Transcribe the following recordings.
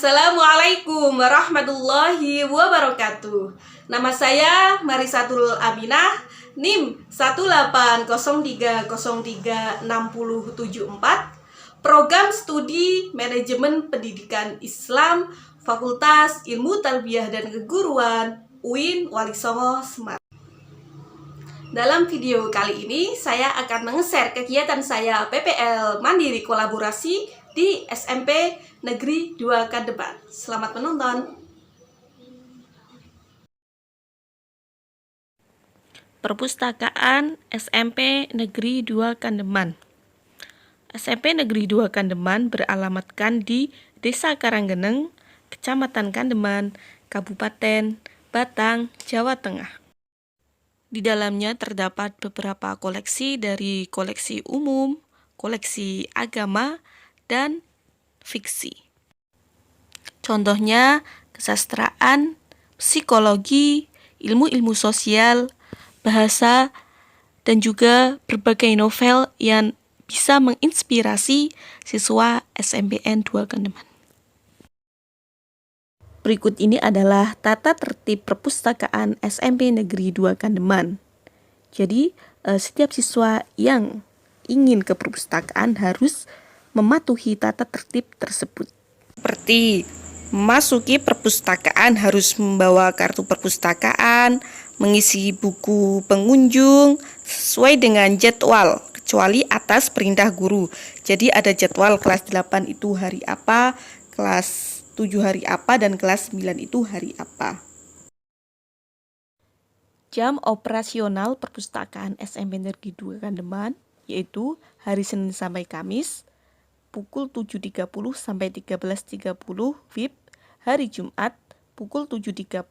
Assalamualaikum warahmatullahi wabarakatuh. Nama saya Marisatul Aminah, NIM 180303674, Program Studi Manajemen Pendidikan Islam, Fakultas Ilmu Tarbiyah dan Keguruan, UIN Walisongo, Semarang. Dalam video kali ini, saya akan meng-share kegiatan saya PPL Mandiri Kolaborasi di SMP Negeri 2 Kandeman. Selamat menonton. Perpustakaan SMP Negeri 2 Kandeman. SMP Negeri 2 Kandeman beralamatkan di Desa Karanggeneng, Kecamatan Kandeman, Kabupaten Batang, Jawa Tengah. Di dalamnya terdapat beberapa koleksi dari koleksi umum, koleksi agama, dan fiksi. Contohnya kesastraan, psikologi, ilmu-ilmu sosial, bahasa, dan juga berbagai novel yang bisa menginspirasi siswa SMPN 2 Kandeman. Berikut ini adalah tata tertib perpustakaan SMP Negeri 2 Kandeman. Jadi, setiap siswa yang ingin ke perpustakaan harus mematuhi tata tertib tersebut. Seperti memasuki perpustakaan harus membawa kartu perpustakaan, mengisi buku pengunjung sesuai dengan jadwal, kecuali atas perintah guru. Jadi ada jadwal kelas 8 itu hari apa, kelas 7 hari apa, dan kelas 9 itu hari apa. Jam operasional perpustakaan SMP Negeri 2 Kandeman yaitu hari Senin sampai Kamis pukul 7.30 sampai 13.30 WIB, hari Jumat pukul 7.30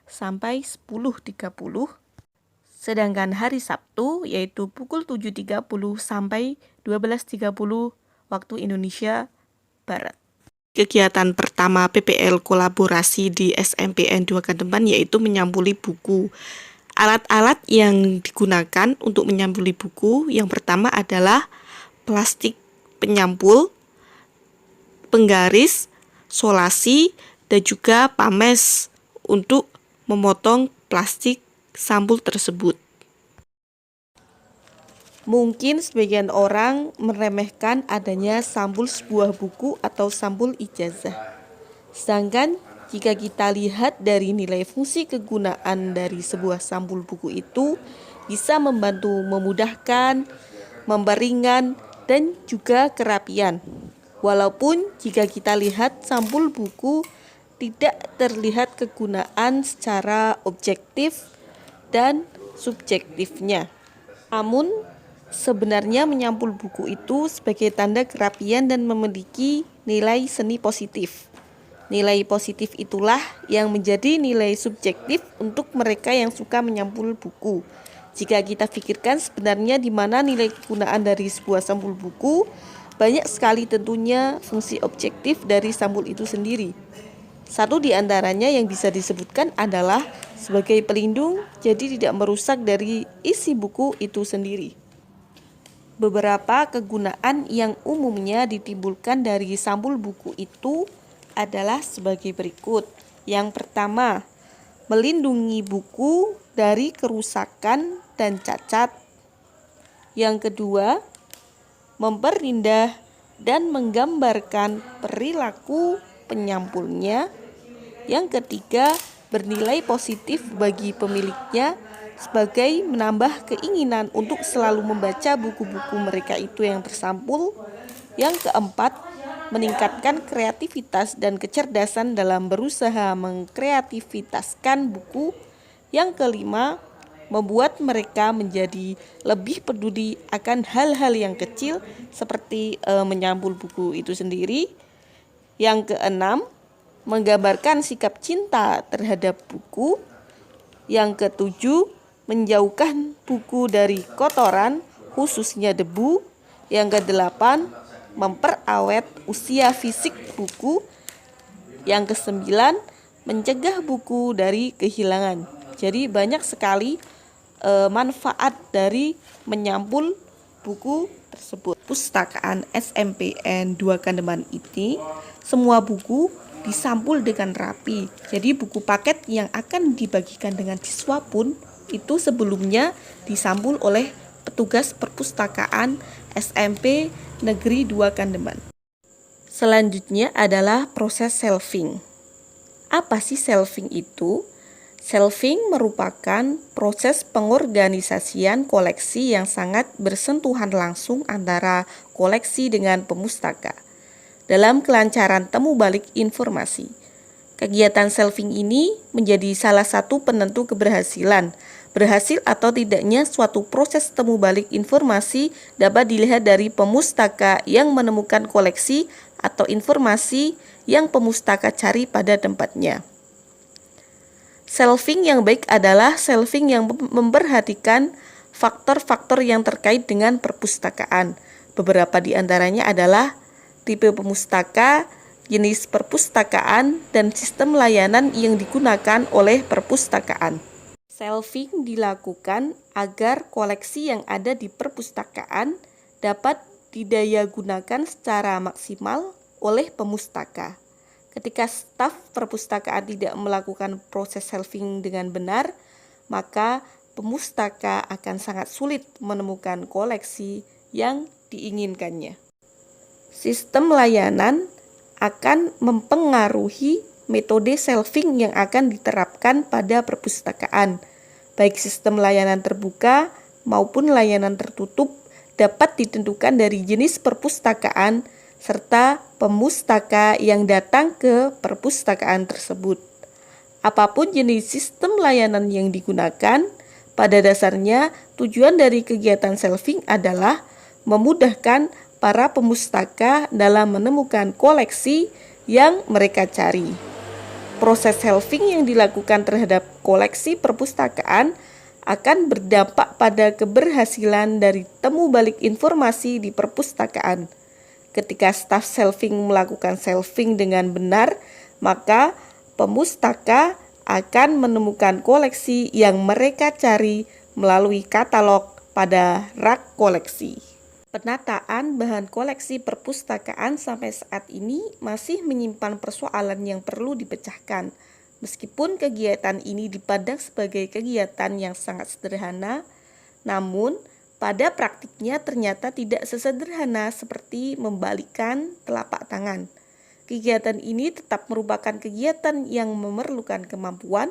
sampai 10.30, sedangkan hari Sabtu yaitu pukul 7.30 sampai 12.30 waktu Indonesia Barat. Kegiatan pertama PPL kolaborasi di SMPN 2 Kandeman yaitu menyampuli buku. Alat-alat yang digunakan untuk menyampuli buku yang pertama adalah plastik penyampul, penggaris, solasi, dan juga pames untuk memotong plastik sampul tersebut. Mungkin sebagian orang meremehkan adanya sampul sebuah buku atau sampul ijazah. Sedangkan jika kita lihat dari nilai fungsi kegunaan dari sebuah sampul buku itu bisa membantu memudahkan, memperingan, dan juga kerapian. Walaupun jika kita lihat sampul buku tidak terlihat kegunaan secara objektif dan subjektifnya. Namun sebenarnya menyampul buku itu sebagai tanda kerapian dan memiliki nilai seni positif. Nilai positif itulah yang menjadi nilai subjektif untuk mereka yang suka menyampul buku. Jika kita pikirkan sebenarnya di mana nilai kegunaan dari sebuah sampul buku, banyak sekali tentunya fungsi objektif dari sampul itu sendiri. Satu di antaranya yang bisa disebutkan adalah sebagai pelindung, jadi tidak merusak dari isi buku itu sendiri. Beberapa kegunaan yang umumnya ditimbulkan dari sampul buku itu adalah sebagai berikut. Yang pertama, melindungi buku dari kerusakan dan cacat. Yang kedua, memperindah dan menggambarkan perilaku penyampulnya. Yang ketiga, bernilai positif bagi pemiliknya sebagai menambah keinginan untuk selalu membaca buku-buku mereka itu yang tersampul. Yang keempat, meningkatkan kreativitas dan kecerdasan dalam berusaha mengkreativitaskan buku. Yang kelima, membuat mereka menjadi lebih peduli akan hal-hal yang kecil seperti menyampul buku itu sendiri. Yang keenam, menggambarkan sikap cinta terhadap buku. Yang ketujuh, menjauhkan buku dari kotoran, khususnya debu. Yang kedelapan, memperawet usia fisik buku. Yang kesembilan, mencegah buku dari kehilangan. Jadi banyak sekali manfaat dari menyampul buku tersebut. Pustakaan SMPN 2 Kandeman ini, semua buku disampul dengan rapi. Jadi buku paket yang akan dibagikan dengan siswa pun itu sebelumnya disampul oleh petugas perpustakaan SMP Negeri 2 Kandeman. Selanjutnya adalah proses shelving. Apa sih shelving itu? Shelving merupakan proses pengorganisasian koleksi yang sangat bersentuhan langsung antara koleksi dengan pemustaka dalam kelancaran temu balik informasi. Kegiatan shelving ini menjadi salah satu penentu keberhasilan. Berhasil atau tidaknya suatu proses temu balik informasi dapat dilihat dari pemustaka yang menemukan koleksi atau informasi yang pemustaka cari pada tempatnya. Shelving yang baik adalah shelving yang memperhatikan faktor-faktor yang terkait dengan perpustakaan. Beberapa di antaranya adalah tipe pemustaka, jenis perpustakaan, dan sistem layanan yang digunakan oleh perpustakaan. Shelving dilakukan agar koleksi yang ada di perpustakaan dapat didayagunakan secara maksimal oleh pemustaka. Ketika staf perpustakaan tidak melakukan proses shelving dengan benar, maka pemustaka akan sangat sulit menemukan koleksi yang diinginkannya. Sistem layanan akan mempengaruhi metode shelving yang akan diterapkan pada perpustakaan. Baik sistem layanan terbuka maupun layanan tertutup dapat ditentukan dari jenis perpustakaan serta pemustaka yang datang ke perpustakaan tersebut. Apapun jenis sistem layanan yang digunakan, pada dasarnya tujuan dari kegiatan shelving adalah memudahkan para pemustaka dalam menemukan koleksi yang mereka cari. Proses shelving yang dilakukan terhadap koleksi perpustakaan akan berdampak pada keberhasilan dari temu balik informasi di perpustakaan. Ketika staf shelving melakukan shelving dengan benar, maka pemustaka akan menemukan koleksi yang mereka cari melalui katalog pada rak koleksi. Penataan bahan koleksi perpustakaan sampai saat ini masih menyimpan persoalan yang perlu dipecahkan. Meskipun kegiatan ini dipandang sebagai kegiatan yang sangat sederhana, namun pada praktiknya ternyata tidak sesederhana seperti membalikkan telapak tangan. Kegiatan ini tetap merupakan kegiatan yang memerlukan kemampuan,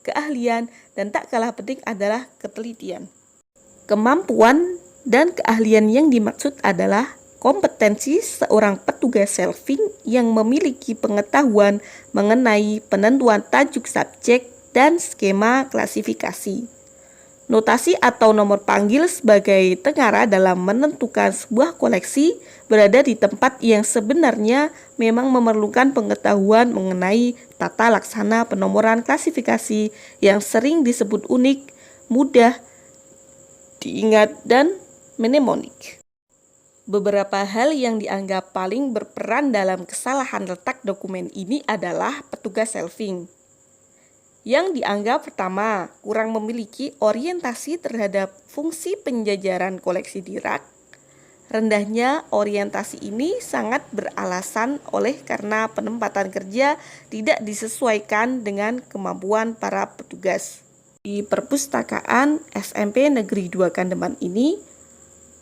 keahlian, dan tak kalah penting adalah ketelitian. Kemampuan dan keahlian yang dimaksud adalah kompetensi seorang petugas shelving yang memiliki pengetahuan mengenai penentuan tajuk subjek dan skema klasifikasi. Notasi atau nomor panggil sebagai tengara dalam menentukan sebuah koleksi berada di tempat yang sebenarnya memang memerlukan pengetahuan mengenai tata laksana penomoran klasifikasi yang sering disebut unik, mudah diingat, dan mnemonik. Beberapa hal yang dianggap paling berperan dalam kesalahan letak dokumen ini adalah petugas shelving. Yang dianggap pertama, kurang memiliki orientasi terhadap fungsi penjajaran koleksi di rak. Rendahnya orientasi ini sangat beralasan karena penempatan kerja tidak disesuaikan dengan kemampuan para petugas. Di perpustakaan SMP Negeri 2 Kandeman ini,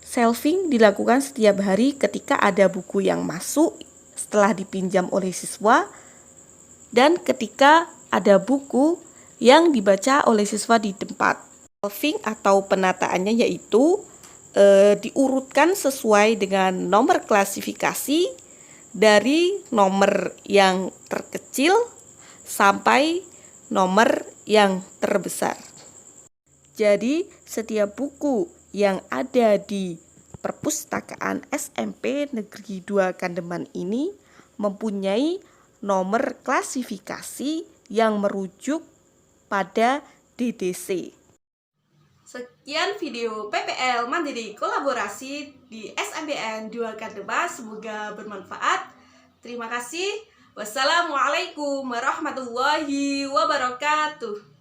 shelving dilakukan setiap hari ketika ada buku yang masuk setelah dipinjam oleh siswa dan ketika ada buku yang dibaca oleh siswa di tempat. Shelving atau penataannya yaitu diurutkan sesuai dengan nomor klasifikasi dari nomor yang terkecil sampai nomor yang terbesar. Jadi setiap buku yang ada di perpustakaan SMP Negeri 2 Kandeman ini mempunyai nomor klasifikasi yang merujuk pada DDC. Sekian video PPL Mandiri kolaborasi di SMBN 2 Kandeman, semoga bermanfaat. Terima kasih. Wassalamualaikum warahmatullahi wabarakatuh.